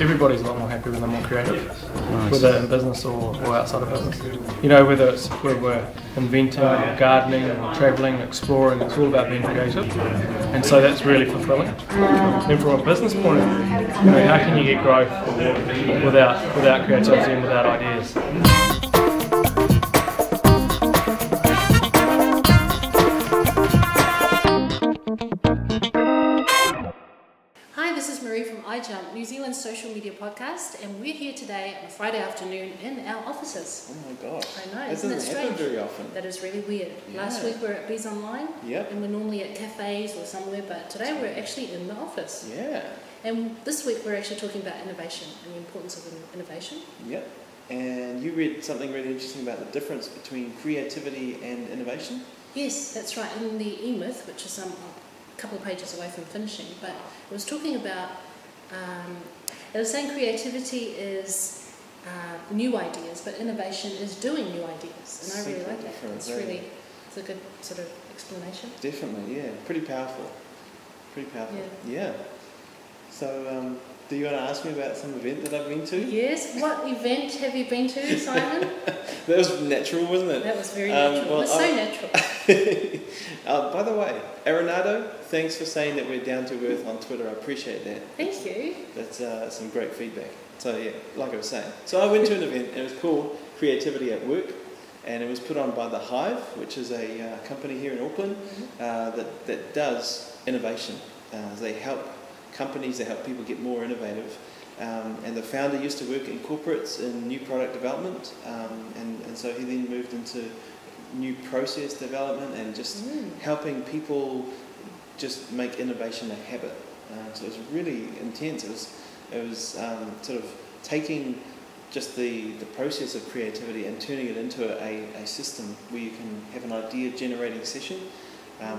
everybody's a lot more happy when they're more creative, Nice. whether in business or outside of business. You know, whether it's where we're inventing or gardening or travelling, exploring, it's all about being creative. And so that's really fulfilling. And from a business point of view, you know, how can you get growth without creativity and without ideas? Hi, this is Marie from iJump, New Zealand's social media podcast, and we're here today on a Friday afternoon in our offices. Oh my gosh. I know, That isn't it doesn't happen strange? very often. That is really weird. Yeah. Last week we were at Bees Online, Yep. and we're normally at cafes or somewhere, but today we're actually in the office. Yeah. And this week we're actually talking about innovation and the importance of innovation. Yep. And you read something really interesting about the difference between creativity and innovation? Yes, that's right. In the E-Myth, which is a couple of pages away from finishing, but it was talking about, it was saying creativity is new ideas, but innovation is doing new ideas, and I really like that. It's a good sort of explanation. Definitely, yeah. Pretty powerful. Yeah. So, do you want to ask me about some event that I've been to? Yes. What event have you been to, Simon? That was natural, wasn't it? That was very natural. Well, it was so natural. By the way, Arenado, thanks for saying that we're down to earth on Twitter. I appreciate that. Thank you. That's some great feedback. So yeah, like I was saying. So I went to an event and it was called Creativity at Work, and it was put on by the Hive, which is a company here in Auckland that does innovation. They help companies, they help people get more innovative. And the founder used to work in corporates in new product development, and so he then moved into new process development and just helping people just make innovation a habit. So it was really intense. It was sort of taking just the process of creativity and turning it into a system where you can have an idea generating session.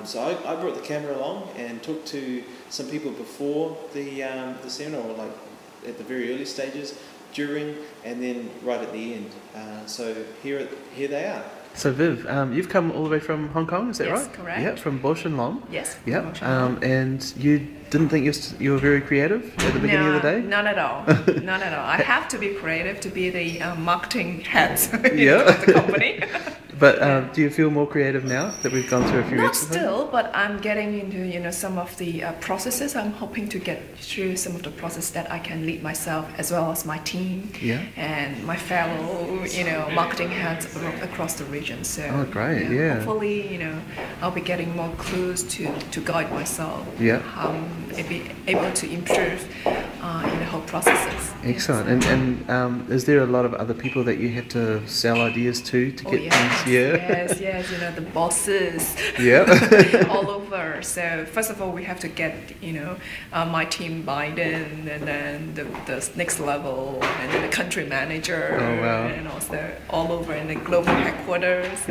So I brought the camera along and talked to some people before the seminar, or like at the very early stages, during, and then right at the end. So here they are. So Viv, you've come all the way from Hong Kong, is that right? Yes, correct. Yeah, from Bush and Long. Yes. Yeah. And you didn't think you were very creative at the beginning of the day? Not at all. Not at all. I have to be creative to be the marketing head of the company. But do you feel more creative now that we've gone through a few Not weeks? still, but I'm getting into some of the processes. I'm hoping to get through some of the process that I can lead myself as well as my team and my fellow marketing heads across the region. So hopefully I'll be getting more clues to guide myself. Yeah. Be able to improve in the whole processes. Excellent. And is there a lot of other people that you have to sell ideas to get things? Yes, the bosses. Yeah. all over. So first of all, we have to get my team buy-in, and then the next level, and then the country manager, and also all over in the global headquarters.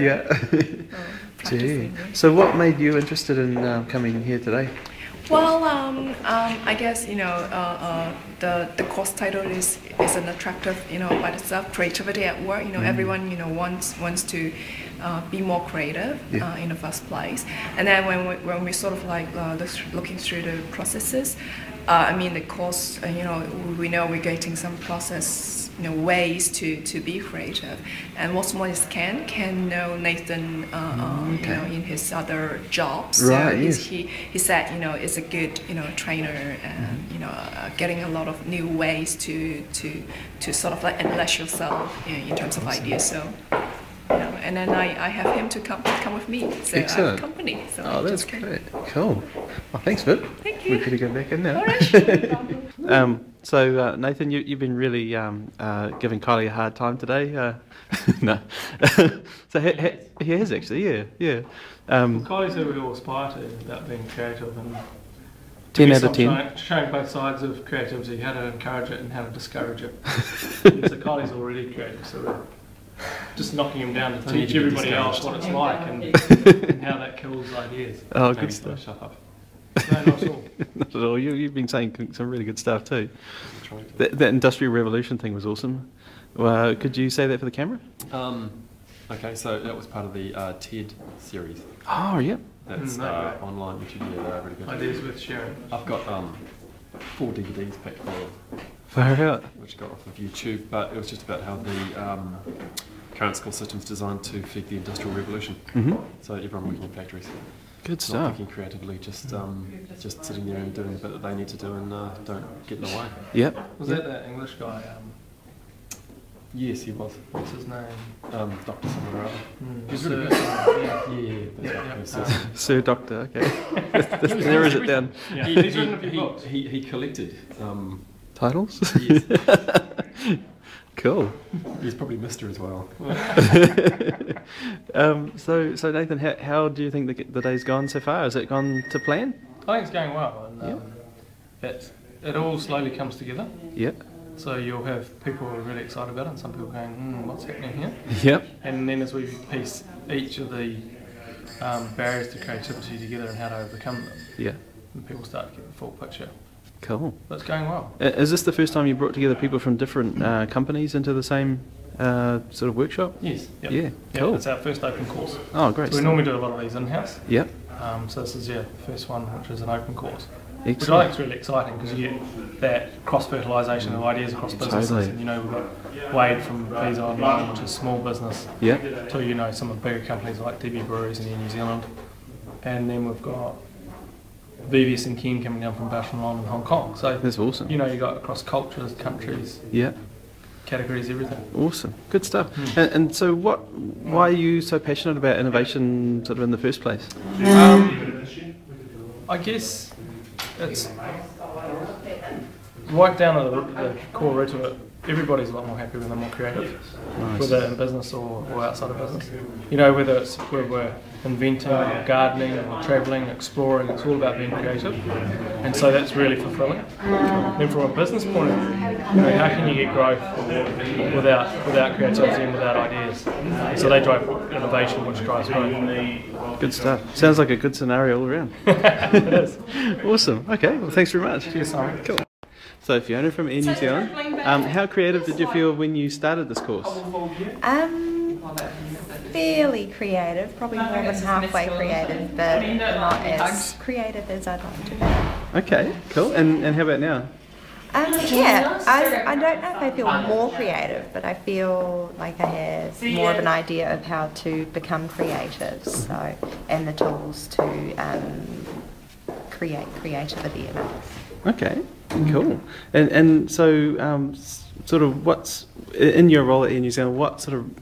Gee. So what made you interested in coming here today? Well, I guess the course title is an attractive by itself. Creativity at work. Everyone wants to be more creative in the first place. And then when we sort of looking through the processes, the course. We know we're getting some process. Ways to be creative, and what's more is Ken know Nathan in his other jobs. So he said is a good trainer, and getting a lot of new ways to sort of enlace yourself in terms of ideas. So and then I have him to come with me. So excellent. I have company. So that's great. Cool. Well, thanks, Viv. Thank you. We're going to go back in now. All right. So Nathan, you've been really giving Kylie a hard time today. No. So he has actually, yeah. Kylie's who we all aspire to about being creative, and 10 out of 10. Showing both sides of creativity, how to encourage it and how to discourage it. So Kylie's already creative, so we're just knocking him down to teach everybody else what it's like and how that kills ideas. Oh, good stuff. Shut up. No, not at all. Not at all. You've been saying some really good stuff too. That Industrial Revolution thing was awesome. Could you say that for the camera? Okay, so that was part of the TED series. Oh, yeah. That's online, which they're really good. Ideas worth sharing. I've got 4 DVDs packed full of Far out. which got off of YouTube, but it was just about how the current school system is designed to feed the industrial revolution. So everyone working in factories, Good not stuff. thinking creatively, just sitting there and doing the bit that they need to do and don't get in the way. Yep. Was that English guy? Yes, he was. What's his name? Dr. someone or other. He's really good. Yeah. Yeah, Yeah, that's yeah. right. Sir Doctor, okay. There is it down. Yeah. He's written a few books. He collected. Titles? Yes, Cool. he's probably Mr. as well. So Nathan, how do you think the day's gone so far? Has it gone to plan? I think it's going well, and it all slowly comes together. Yep. So you'll have people who are really excited about it, and some people going, what's happening here? Yep. And then as we piece each of the barriers to creativity together and how to overcome them, Yeah. and people start to get the full picture. Cool. But it's going well. Is this the first time you brought together people from different companies into the same sort of workshop? Yes. Yep. Yeah. Cool. It's our first open course. Oh, great. So we normally do a lot of these in-house. Yep. So this is the first one, which is an open course. Which I Excellent. think is really exciting because you get that cross-fertilisation of ideas across businesses. Totally. And, we've got Wade from Visa Online, which is small business, Yep. to, some of the bigger companies like DB Breweries in New Zealand. And then we've got VVS and Ken coming down from Barcelona and Hong Kong. So, That's awesome. you got across cultures, countries, Yeah. categories, everything. Awesome. Good stuff. And so why are you so passionate about innovation sort of in the first place? I guess it's right down to the core root of it. Everybody's a lot more happy when they're more creative, Nice. whether in business or outside of business. Whether it's where we're inventing or gardening or travelling, exploring, it's all about being creative. And so that's really fulfilling. Then from a business point of view, how can you get growth without creativity and without ideas? And so they drive innovation, which drives growth. Good stuff. Sounds like a good scenario all around. It is. Awesome. Okay. Well, thanks very much. Cheers, Simon. Cool. So Fiona from Air New Zealand, how creative did you feel when you started this course? Fairly creative, probably more than halfway creative, but not as creative as I'd like to be. Okay, cool. And how about now? Yeah, I don't know if I feel more creative, but I feel like I have more of an idea of how to become creative, so, and the tools to create creativity in it. Okay, cool. And so, sort of, what's in your role at Air New Zealand?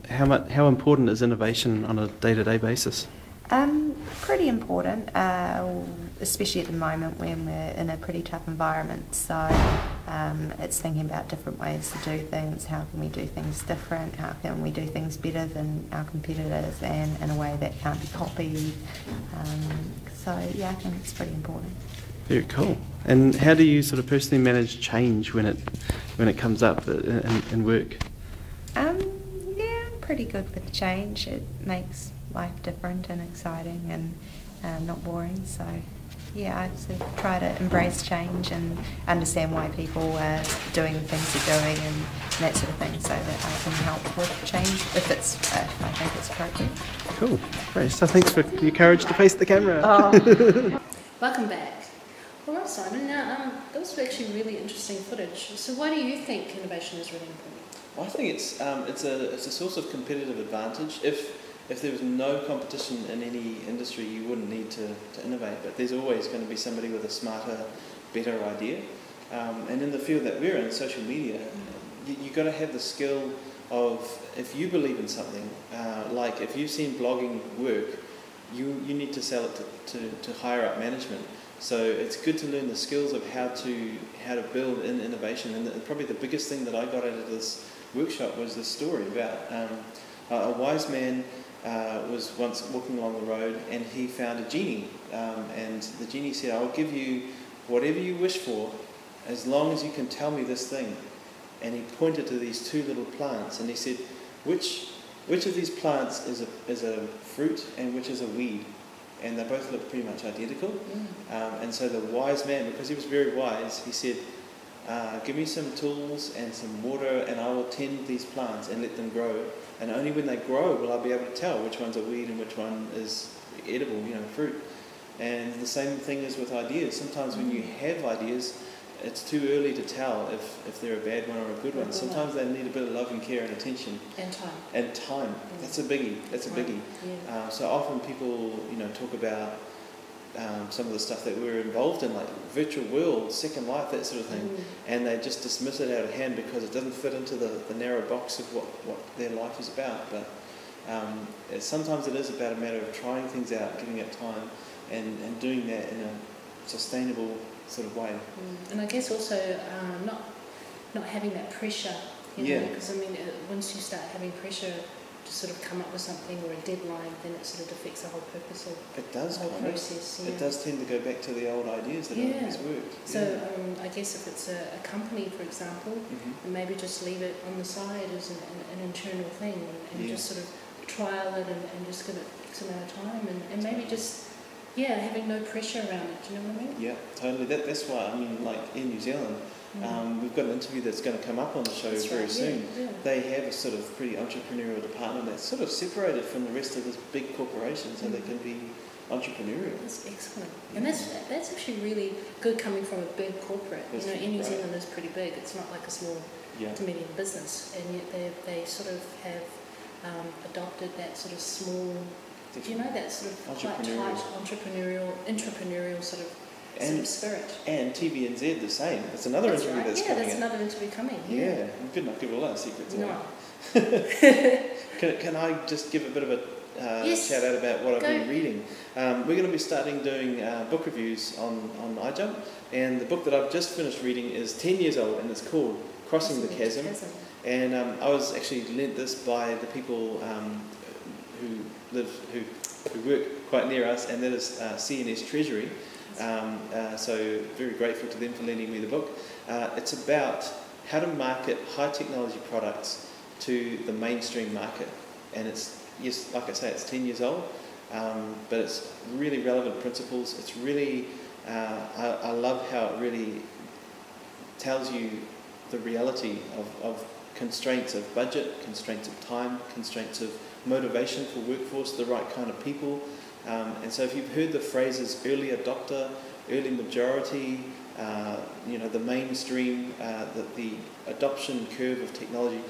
How important is innovation on a day-to-day basis? Pretty important, especially at the moment when we're in a pretty tough environment. So it's thinking about different ways to do things. How can we do things different? How can we do things better than our competitors, and in a way that can't be copied? So yeah, I think it's pretty important. Very cool. And how do you sort of personally manage change when it comes up in work? Yeah, I'm pretty good with change. It makes life different and exciting and not boring. So yeah, I sort of try to embrace change and understand why people are doing the things they're doing and that sort of thing, so that I can help with change if I think it's appropriate. Cool. Great. So thanks for your courage to face the camera. Welcome back. All right, Simon. Now, that was actually really interesting footage. So why do you think innovation is really important? I think it's a source of competitive advantage. If there was no competition in any industry, you wouldn't need to innovate. But there's always going to be somebody with a smarter, better idea. And in the field that we're in, social media, you've got to have the skill of, if you believe in something, like if you've seen blogging work, you need to sell it to higher up management. So it's good to learn the skills of how to build in innovation. And probably the biggest thing that I got out of this workshop was this story about a wise man was once walking along the road, and he found a genie. And the genie said, "I'll give you whatever you wish for, as long as you can tell me this thing." And he pointed to these two little plants, and he said, "Which of these plants is a fruit, and which is a weed?" And they both look pretty much identical. And so the wise man, because he was very wise, he said, "Give me some tools and some water, and I will tend these plants and let them grow. And only when they grow will I be able to tell which one's a weed and which one is edible, fruit." And the same thing is with ideas. Sometimes when you have ideas, it's too early to tell if they're a bad one or a good one. Sometimes they need a bit of love and care and attention. And time. And time. That's a biggie. That's a biggie. Yeah. So often people, talk about some of the stuff that we're involved in, like virtual world, Second Life, that sort of thing, and they just dismiss it out of hand because it doesn't fit into the narrow box of what their life is about. But sometimes it is about a matter of trying things out, giving it time, and doing that in a sustainable sort of way. And I guess also not having that pressure, because once you start having pressure to sort of come up with something or a deadline, then it sort of defeats the whole purpose of the whole process. It does tend to go back to the old ideas that always worked. So I guess if it's a company, for example, and maybe just leave it on the side as an internal thing, and just sort of trial it and just give it X amount of time, and maybe just having no pressure around it. Do you know what I mean? Yeah, totally. That's why like in New Zealand, we've got an interview that's going to come up on the show very soon. Yeah. They have a sort of pretty entrepreneurial department that's sort of separated from the rest of this big corporation, so they can be entrepreneurial. That's excellent, and that's actually really good coming from a big corporate. In New Zealand is pretty big. It's not like a small to medium business, and yet they sort of have adopted that sort of small. Do you know that sort of quite tight entrepreneurial sort of spirit? And TVNZ the same. That's another interview that's coming. That's another interview coming. Yeah, we could not give all our secrets away. No. Can I just give a bit of a shout out about what I've been reading? We're going to be starting doing book reviews on iJump, and the book that I've just finished reading is 10 years old, and it's called Crossing the Chasm. And I was actually lent this by the people who work quite near us, and that is CNS Treasury. So very grateful to them for lending me the book. It's about how to market high technology products to the mainstream market, and it's like I say, it's 10 years old, but it's really relevant principles. It's really I love how it really tells you the reality of constraints of budget, constraints of time, constraints of motivation for workforce, the right kind of people. And so if you've heard the phrases early adopter, early majority, the mainstream, the adoption curve of technology,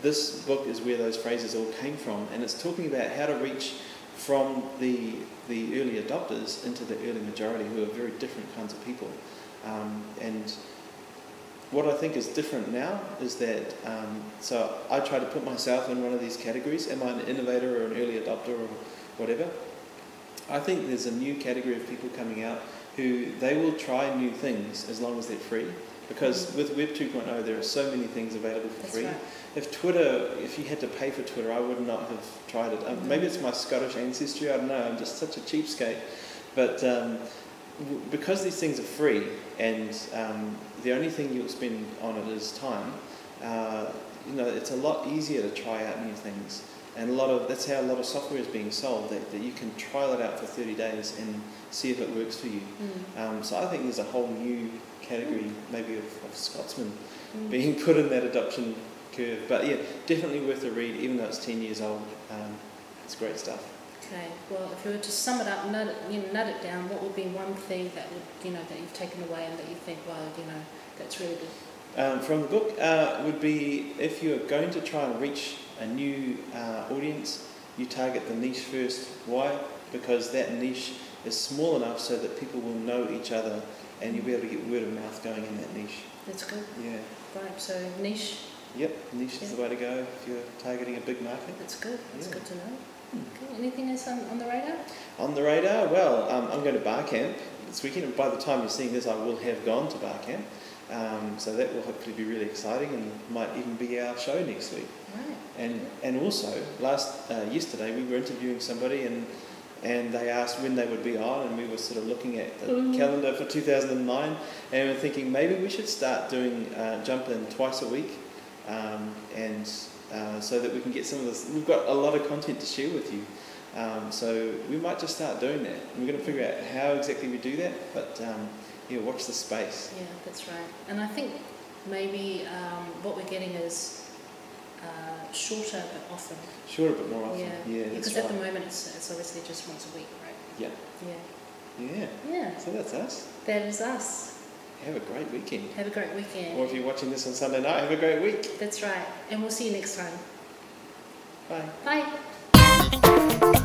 this book is where those phrases all came from, and it's talking about how to reach from the early adopters into the early majority, who are very different kinds of people. And what I think is different now is that, so I try to put myself in one of these categories. Am I an innovator or an early adopter or whatever? I think there's a new category of people coming out who they will try new things as long as they're free. Because with Web 2.0 there are so many things available for free. Right. If you had to pay for Twitter, I would not have tried it. Maybe it's my Scottish ancestry, I don't know, I'm just such a cheapskate. But because these things are free, and the only thing you'll spend on it is time, it's a lot easier to try out new things. And that's how a lot of software is being sold, that you can trial it out for 30 days and see if it works for you. So I think there's a whole new category maybe of Scotsmen being put in that adoption curve. But yeah, definitely worth a read, even though it's 10 years old. It's great stuff. Okay, well, if you were to sum it up, nut it down, what would be one thing that would, that you've taken away and that you think, well, that's really good? From the book would be, if you're going to try and reach a new audience, you target the niche first. Why? Because that niche is small enough so that people will know each other, and you'll be able to get word of mouth going in that niche. That's good. Yeah. Right, so niche. Yep, niche is the way to go if you're targeting a big market. That's good. That's good to know. Okay. Anything else on the radar? On the radar? Well, I'm going to bar camp this weekend, and by the time you're seeing this, I will have gone to bar camp. So that will hopefully be really exciting, and might even be our show next week. Right. And also, yesterday we were interviewing somebody, and they asked when they would be on, and we were sort of looking at the calendar for 2009, and we were thinking maybe we should start doing Jump In twice a week, so that we can get some of this. We've got a lot of content to share with you, so we might just start doing that. We're going to figure out how exactly we do that, but watch the space. Yeah, that's right. And I think maybe what we're getting is shorter but often. Shorter but more often. Yeah, that's because at the moment it's obviously just once a week, right? Yeah. Yeah. So that's us. That is us. have a great weekend. Have a great weekend. Or if you're watching this on Sunday night, have a great week. That's right. And we'll see you next time. Bye. Bye.